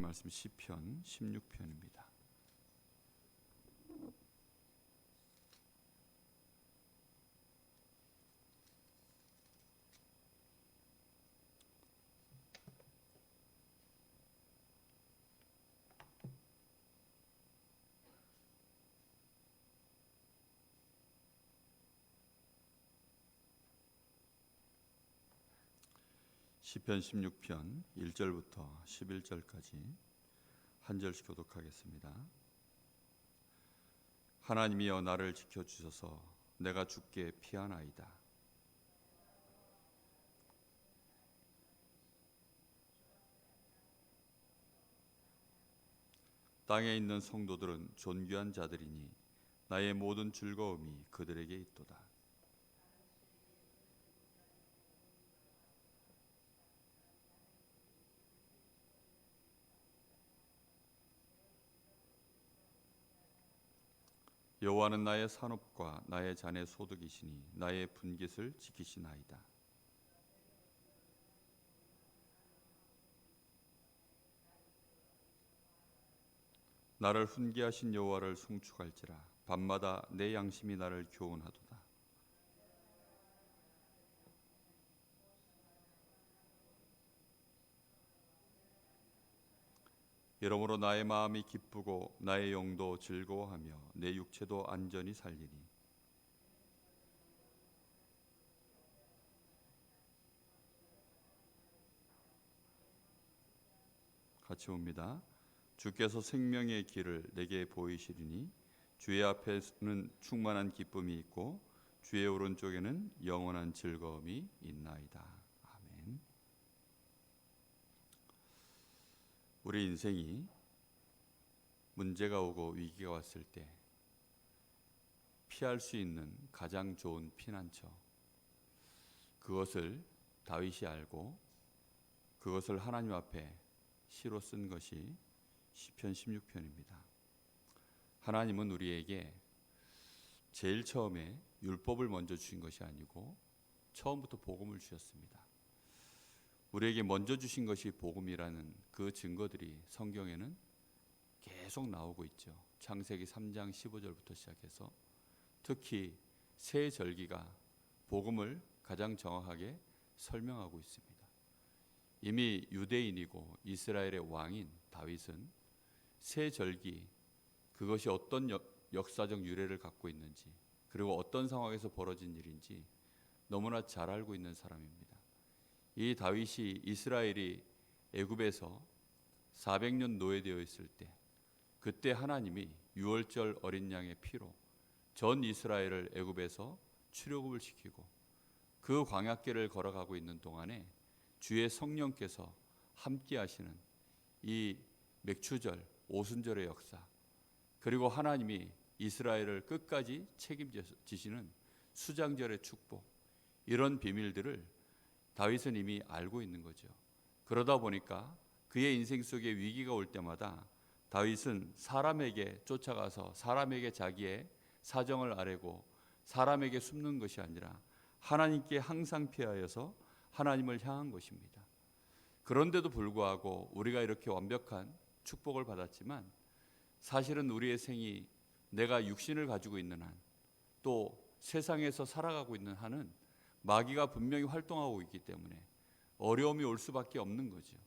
말씀 시편 16편입니다. 시편 16편 1절부터 11절까지 한 절씩 교독하겠습니다. 하나님이여 나를 지켜주소서. 내가 주께 피하나이다. 땅에 있는 성도들은 존귀한 자들이니 나의 모든 즐거움이 그들에게 있도다. 여호와는 나의 산업과 나의 잔의 소득이시니 나의 분깃을 지키시나이다. 나를 훈계하신 여호와를 송축할지라. 밤마다 내 양심이 나를 교훈하도다. 이러므로 나의 마음이 기쁘고 나의 영도 즐거워하며 내 육체도 안전히 살리니 같이 봅니다. 주께서 생명의 길을 내게 보이시리니 주의 앞에는 충만한 기쁨이 있고 주의 오른쪽에는 영원한 즐거움이 있나이다. 아멘. 우리 인생이 문제가 오고 위기가 왔을 때 피할 수 있는 가장 좋은 피난처, 그것을 다윗이 알고 그것을 하나님 앞에 시로 쓴 것이 시편 16편입니다. 하나님은 우리에게 제일 처음에 율법을 먼저 주신 것이 아니고 처음부터 복음을 주셨습니다. 우리에게 먼저 주신 것이 복음이라는 그 증거들이 성경에는 계속 나오고 있죠. 창세기 3장 15절부터 시작해서 특히 새 절기가 복음을 가장 정확하게 설명하고 있습니다. 이미 유대인이고 이스라엘의 왕인 다윗은 새 절기, 그것이 어떤 역사적 유래를 갖고 있는지, 그리고 어떤 상황에서 벌어진 일인지 너무나 잘 알고 있는 사람입니다. 이 다윗이 이스라엘이 애굽에서 400년 노예되어 있을 때, 그때 하나님이 유월절 어린 양의 피로 전 이스라엘을 애굽에서 출애굽을 시키고 그 광야길을 걸어가고 있는 동안에 주의 성령께서 함께 하시는 이 맥추절, 오순절의 역사, 그리고 하나님이 이스라엘을 끝까지 책임지시는 수장절의 축복, 이런 비밀들을 다윗은 이미 알고 있는 거죠. 그러다 보니까 그의 인생 속에 위기가 올 때마다 다윗은 사람에게 쫓아가서 사람에게 자기의 사정을 아뢰고 사람에게 숨는 것이 아니라 하나님께 항상 피하여서 하나님을 향한 것입니다. 그런데도 불구하고 우리가 이렇게 완벽한 축복을 받았지만 사실은 우리의 생이 내가 육신을 가지고 있는 한, 또 세상에서 살아가고 있는 한은 마귀가 분명히 활동하고 있기 때문에 어려움이 올 수밖에 없는 거죠.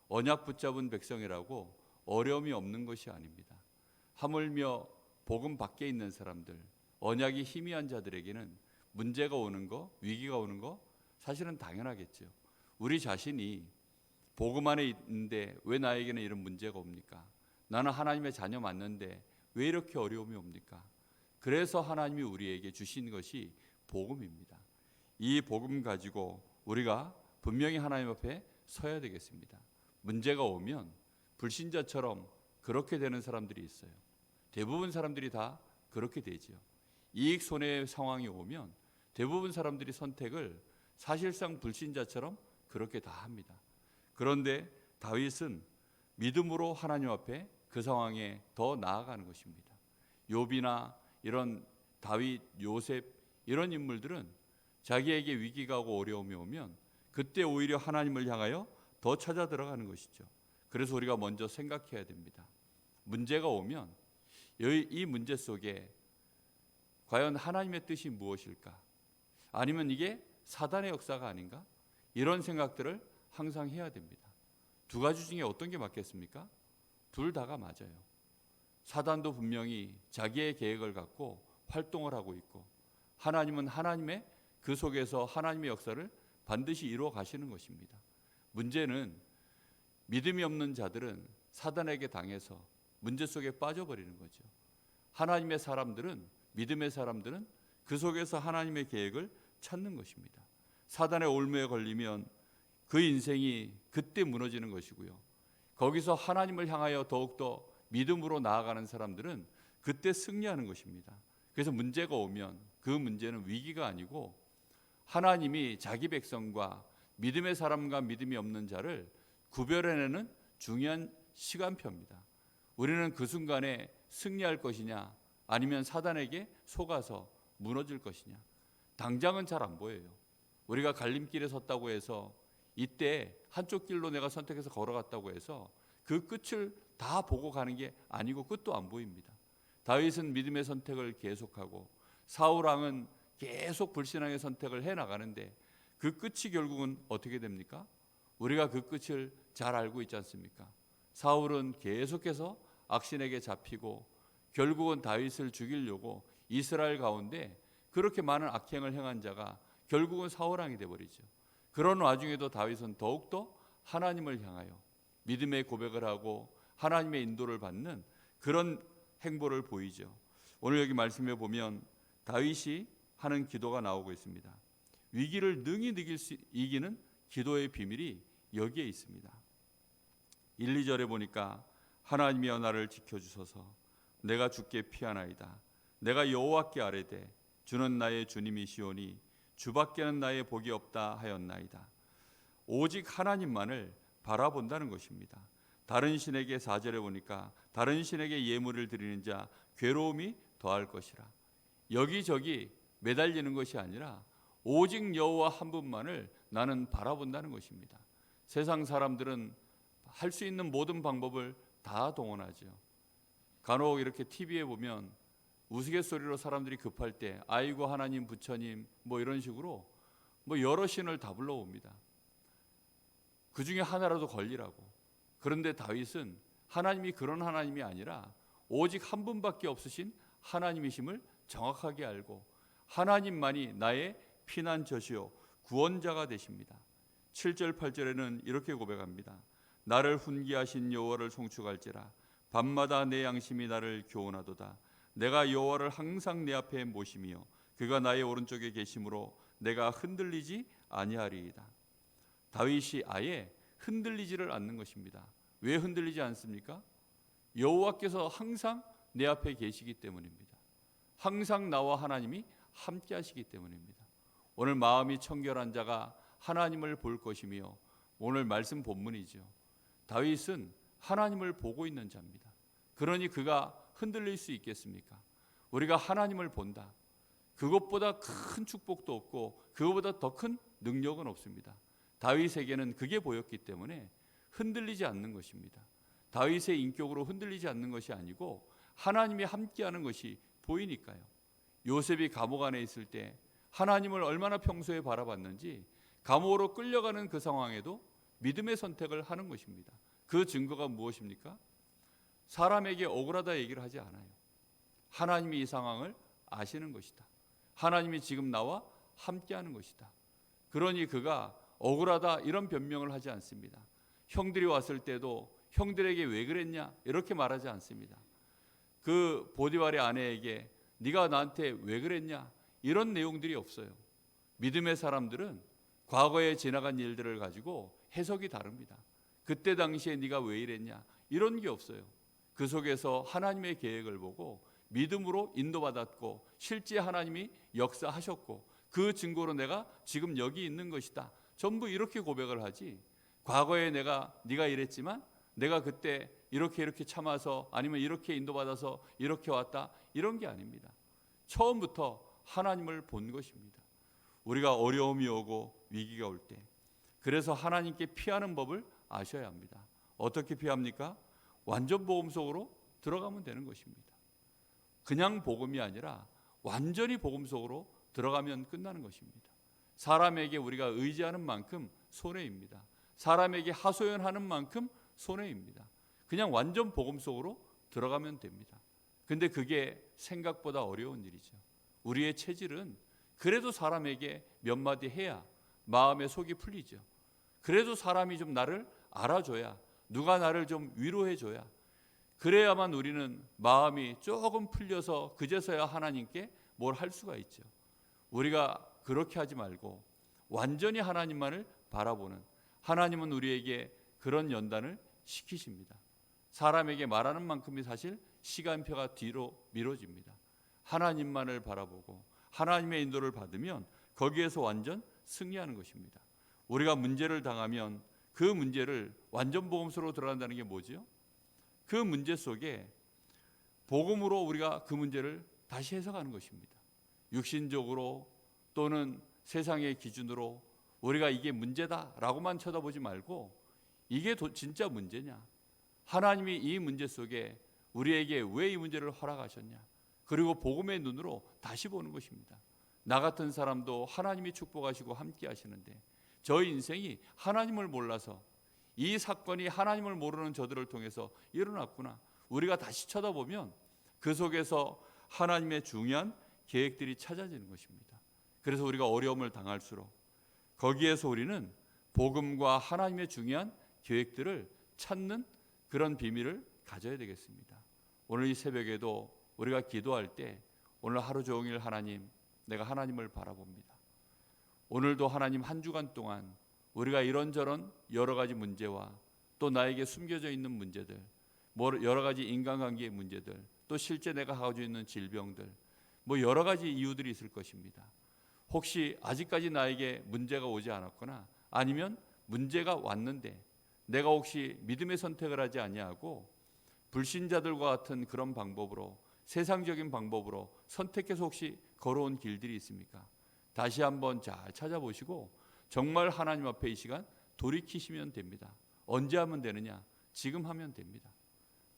언약 붙잡은 백성이라고 어려움이 없는 것이 아닙니다. 하물며 복음 밖에 있는 사람들, 언약이 희미한 자들에게는 문제가 오는 거, 위기가 오는 거 사실은 당연하겠죠. 우리 자신이 복음 안에 있는데 왜 나에게는 이런 문제가 옵니까? 나는 하나님의 자녀 맞는데 왜 이렇게 어려움이 옵니까? 그래서 하나님이 우리에게 주신 것이 복음입니다. 이 복음 가지고 우리가 분명히 하나님 앞에 서야 되겠습니다. 문제가 오면 불신자처럼 그렇게 되는 사람들이 있어요. 대부분 사람들이 다 그렇게 되죠. 이익 손해의 상황이 오면 대부분 사람들이 선택을 사실상 불신자처럼 그렇게 다 합니다. 그런데 다윗은 믿음으로 하나님 앞에 그 상황에 더 나아가는 것입니다. 욥이나 이런 다윗, 요셉 이런 인물들은 자기에게 위기가 오고 어려움이 오면 그때 오히려 하나님을 향하여 더 찾아 들어가는 것이죠. 그래서 우리가 먼저 생각해야 됩니다. 문제가 오면 이 문제 속에 과연 하나님의 뜻이 무엇일까? 아니면 이게 사단의 역사가 아닌가? 이런 생각들을 항상 해야 됩니다. 두 가지 중에 어떤 게 맞겠습니까? 둘 다가 맞아요. 사단도 분명히 자기의 계획을 갖고 활동을 하고 있고, 하나님은 하나님의 그 속에서 하나님의 역사를 반드시 이루어 가시는 것입니다. 문제는 믿음이 없는 자들은 사단에게 당해서 문제 속에 빠져버리는 거죠. 하나님의 사람들은, 믿음의 사람들은 그 속에서 하나님의 계획을 찾는 것입니다. 사단의 올무에 걸리면 그 인생이 그때 무너지는 것이고요. 거기서 하나님을 향하여 더욱더 믿음으로 나아가는 사람들은 그때 승리하는 것입니다. 그래서 문제가 오면 그 문제는 위기가 아니고 하나님이 자기 백성과 믿음의 사람과 믿음이 없는 자를 구별해내는 중요한 시간표입니다. 우리는 그 순간에 승리할 것이냐 아니면 사단에게 속아서 무너질 것이냐, 당장은 잘 안 보여요. 우리가 갈림길에 섰다고 해서 이때 한쪽 길로 내가 선택해서 걸어갔다고 해서 그 끝을 다 보고 가는 게 아니고 끝도 안 보입니다. 다윗은 믿음의 선택을 계속하고 사울 왕은 계속 불신앙의 선택을 해나가는데 그 끝이 결국은 어떻게 됩니까? 우리가 그 끝을 잘 알고 있지 않습니까? 사울은 계속해서 악신에게 잡히고 결국은 다윗을 죽이려고 이스라엘 가운데 그렇게 많은 악행을 행한 자가 결국은 사울왕이 되어버리죠. 그런 와중에도 다윗은 더욱더 하나님을 향하여 믿음의 고백을 하고 하나님의 인도를 받는 그런 행보를 보이죠. 오늘 여기 말씀에 보면 다윗이 하는 기도가 나오고 있습니다. 위기를 능히 이기는 기도의 비밀이 여기에 있습니다. 1, 2절에 보니까 하나님이여 나를 지켜주소서. 내가 주께 피하나이다. 내가 여호와께 아뢰되 주는 나의 주님이시오니 주밖에는 나의 복이 없다 하였나이다. 오직 하나님만을 바라본다는 것입니다. 다른 신에게 4절에 보니까 다른 신에게 예물을 드리는 자 괴로움이 더할 것이라. 여기저기 매달리는 것이 아니라 오직 여호와 한 분만을 나는 바라본다는 것입니다. 세상 사람들은 할 수 있는 모든 방법을 다 동원하죠. 간혹 이렇게 TV에 보면 우스갯소리로 사람들이 급할 때 아이고 하나님 부처님 뭐 이런 식으로 여러 신을 다 불러옵니다. 그 중에 하나라도 걸리라고. 그런데 다윗은 하나님이 그런 하나님이 아니라 오직 한 분밖에 없으신 하나님이심을 정확하게 알고 하나님만이 나의 피난처시요 구원자가 되십니다. 7절 8절에는 이렇게 고백합니다. 나를 훈계하신 여호와를 송축할지라. 밤마다 내 양심이 나를 교훈하도다. 내가 여호와를 항상 내 앞에 모심이요 그가 나의 오른쪽에 계심으로 내가 흔들리지 아니하리이다. 다윗이 아예 흔들리지를 않는 것입니다. 왜 흔들리지 않습니까? 여호와께서 항상 내 앞에 계시기 때문입니다. 항상 나와 하나님이 함께 하시기 때문입니다. 오늘 마음이 청결한 자가 하나님을 볼 것이며 오늘 말씀 본문이죠. 다윗은 하나님을 보고 있는 자입니다. 그러니 그가 흔들릴 수 있겠습니까? 우리가 하나님을 본다. 그것보다 큰 축복도 없고 그것보다 더 큰 능력은 없습니다. 다윗에게는 그게 보였기 때문에 흔들리지 않는 것입니다. 다윗의 인격으로 흔들리지 않는 것이 아니고 하나님이 함께하는 것이 보이니까요. 요셉이 감옥 안에 있을 때 하나님을 얼마나 평소에 바라봤는지 감옥으로 끌려가는 그 상황에도 믿음의 선택을 하는 것입니다. 그 증거가 무엇입니까? 사람에게 억울하다 얘기를 하지 않아요. 하나님이 이 상황을 아시는 것이다. 하나님이 지금 나와 함께하는 것이다. 그러니 그가 억울하다 이런 변명을 하지 않습니다. 형들이 왔을 때도 형들에게 왜 그랬냐 이렇게 말하지 않습니다. 그 보디발의 아내에게 네가 나한테 왜 그랬냐 이런 내용들이 없어요. 믿음의 사람들은 과거에 지나간 일들을 가지고 해석이 다릅니다. 그때 당시에 네가 왜 이랬냐 이런 게 없어요. 그 속에서 하나님의 계획을 보고 믿음으로 인도받았고 실제 하나님이 역사하셨고 그 증거로 내가 지금 여기 있는 것이다. 전부 이렇게 고백을 하지 과거에 네가 이랬지만 내가 그때 이렇게 참아서 아니면 이렇게 인도받아서 이렇게 왔다 이런 게 아닙니다. 처음부터 하나님을 본 것입니다. 우리가 어려움이 오고 위기가 올 때 그래서 하나님께 피하는 법을 아셔야 합니다. 어떻게 피합니까? 완전 복음 속으로 들어가면 되는 것입니다. 그냥 복음이 아니라 완전히 복음 속으로 들어가면 끝나는 것입니다. 사람에게 우리가 의지하는 만큼 손해입니다. 사람에게 하소연하는 만큼 손해입니다. 그냥 완전 복음 속으로 들어가면 됩니다. 근데 그게 생각보다 어려운 일이죠. 우리의 체질은 그래도 사람에게 몇 마디 해야 마음의 속이 풀리죠. 그래도 사람이 좀 나를 알아줘야, 누가 나를 좀 위로해줘야, 그래야만 우리는 마음이 조금 풀려서 그제서야 하나님께 뭘 할 수가 있죠. 우리가 그렇게 하지 말고 완전히 하나님만을 바라보는, 하나님은 우리에게 그런 연단을 시키십니다. 사람에게 말하는 만큼이 사실 시간표가 뒤로 미뤄집니다. 하나님만을 바라보고 하나님의 인도를 받으면 거기에서 완전 승리하는 것입니다. 우리가 문제를 당하면 그 문제를 완전 복음으로 들어간다는 게 뭐죠? 그 문제 속에 복음으로 우리가 그 문제를 다시 해석하는 것입니다. 육신적으로 또는 세상의 기준으로 우리가 이게 문제다라고만 쳐다보지 말고 이게 진짜 문제냐? 하나님이 이 문제 속에 우리에게 왜 이 문제를 허락하셨냐? 그리고 복음의 눈으로 다시 보는 것입니다. 나 같은 사람도 하나님이 축복하시고 함께 하시는데 저희 인생이 하나님을 몰라서 이 사건이 하나님을 모르는 저들을 통해서 일어났구나. 우리가 다시 쳐다보면 그 속에서 하나님의 중요한 계획들이 찾아지는 것입니다. 그래서 우리가 어려움을 당할수록 거기에서 우리는 복음과 하나님의 중요한 계획들을 찾는 그런 비밀을 가져야 되겠습니다. 오늘 이 새벽에도 우리가 기도할 때 오늘 하루 종일 하나님, 내가 하나님을 바라봅니다. 오늘도 하나님 한 주간 동안 우리가 이런저런 여러 가지 문제와 또 나에게 숨겨져 있는 문제들, 여러 가지 인간관계의 문제들, 또 실제 내가 가지고 있는 질병들, 여러 가지 이유들이 있을 것입니다. 혹시 아직까지 나에게 문제가 오지 않았거나 아니면 문제가 왔는데 내가 혹시 믿음의 선택을 하지 아니하고 불신자들과 같은 그런 방법으로, 세상적인 방법으로 선택해서 혹시 걸어온 길들이 있습니까? 다시 한번 잘 찾아보시고 정말 하나님 앞에 이 시간 돌이키시면 됩니다. 언제 하면 되느냐? 지금 하면 됩니다.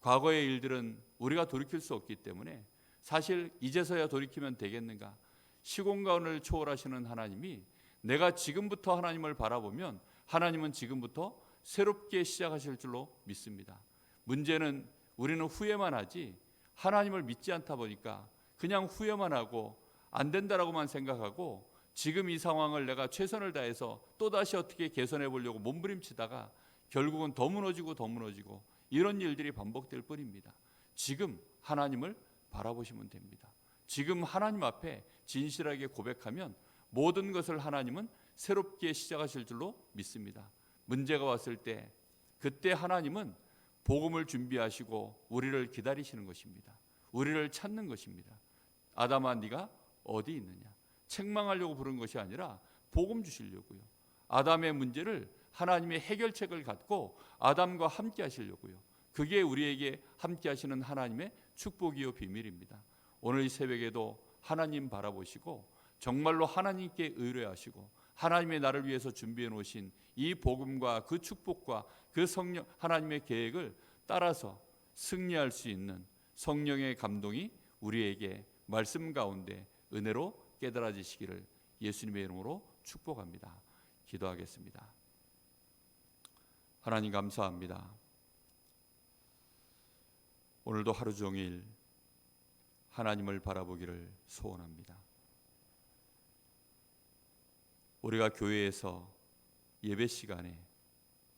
과거의 일들은 우리가 돌이킬 수 없기 때문에 사실 이제서야 돌이키면 되겠는가? 시공간을 초월하시는 하나님이 내가 지금부터 하나님을 바라보면 하나님은 지금부터 새롭게 시작하실 줄로 믿습니다. 문제는 우리는 후회만 하지 하나님을 믿지 않다 보니까 그냥 후회만 하고 안 된다라고만 생각하고 지금 이 상황을 내가 최선을 다해서 또다시 어떻게 개선해 보려고 몸부림치다가 결국은 더 무너지고 이런 일들이 반복될 뿐입니다. 지금 하나님을 바라보시면 됩니다. 지금 하나님 앞에 진실하게 고백하면 모든 것을 하나님은 새롭게 시작하실 줄로 믿습니다. 문제가 왔을 때 그때 하나님은 복음을 준비하시고 우리를 기다리시는 것입니다. 우리를 찾는 것입니다. 아담아 네가 어디 있느냐? 책망하려고 부른 것이 아니라 복음 주시려고요. 아담의 문제를 하나님의 해결책을 갖고 아담과 함께 하시려고요. 그게 우리에게 함께 하시는 하나님의 축복이요 비밀입니다. 오늘 이 새벽에도 하나님 바라보시고 정말로 하나님께 의뢰하시고 하나님의 나를 위해서 준비해 놓으신 이 복음과 그 축복과 그 성령 하나님의 계획을 따라서 승리할 수 있는 성령의 감동이 우리에게 말씀 가운데 은혜로 깨달아지시기를 예수님의 이름으로 축복합니다. 기도하겠습니다. 하나님 감사합니다. 오늘도 하루 종일 하나님을 바라보기를 소원합니다. 우리가 교회에서 예배 시간에,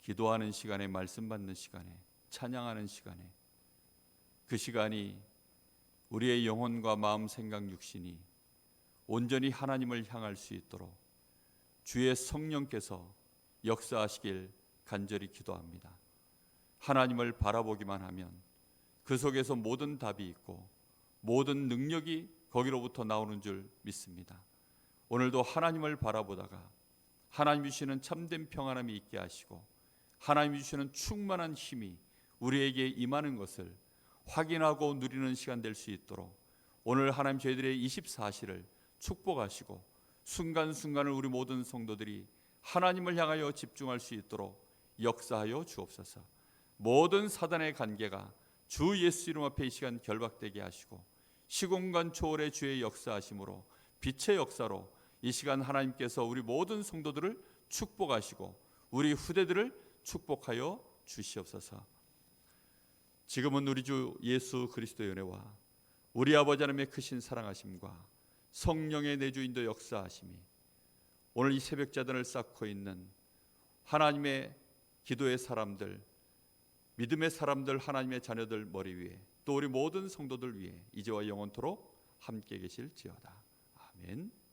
기도하는 시간에, 말씀 받는 시간에, 찬양하는 시간에 그 시간이 우리의 영혼과 마음, 생각, 육신이 온전히 하나님을 향할 수 있도록 주의 성령께서 역사하시길 간절히 기도합니다. 하나님을 바라보기만 하면 그 속에서 모든 답이 있고 모든 능력이 거기로부터 나오는 줄 믿습니다. 오늘도 하나님을 바라보다가 하나님 주시는 참된 평안함이 있게 하시고 하나님 주시는 충만한 힘이 우리에게 임하는 것을 확인하고 누리는 시간 될 수 있도록 오늘 하나님 저희들의 24시를 축복하시고 순간순간을 우리 모든 성도들이 하나님을 향하여 집중할 수 있도록 역사하여 주옵소서. 모든 사단의 관계가 주 예수 이름 앞에 이 시간 결박되게 하시고 시공간 초월의 주의 역사하심으로 빛의 역사로 이 시간 하나님께서 우리 모든 성도들을 축복하시고 우리 후대들을 축복하여 주시옵소서. 지금은 우리 주 예수 그리스도의 은혜와 우리 아버지 하나님의 크신 사랑하심과 성령의 내주인도 역사하심이 오늘 이 새벽자단을 쌓고 있는 하나님의 기도의 사람들, 믿음의 사람들, 하나님의 자녀들 머리 위에 또 우리 모든 성도들 위에 이제와 영원토록 함께 계실지어다. 아멘.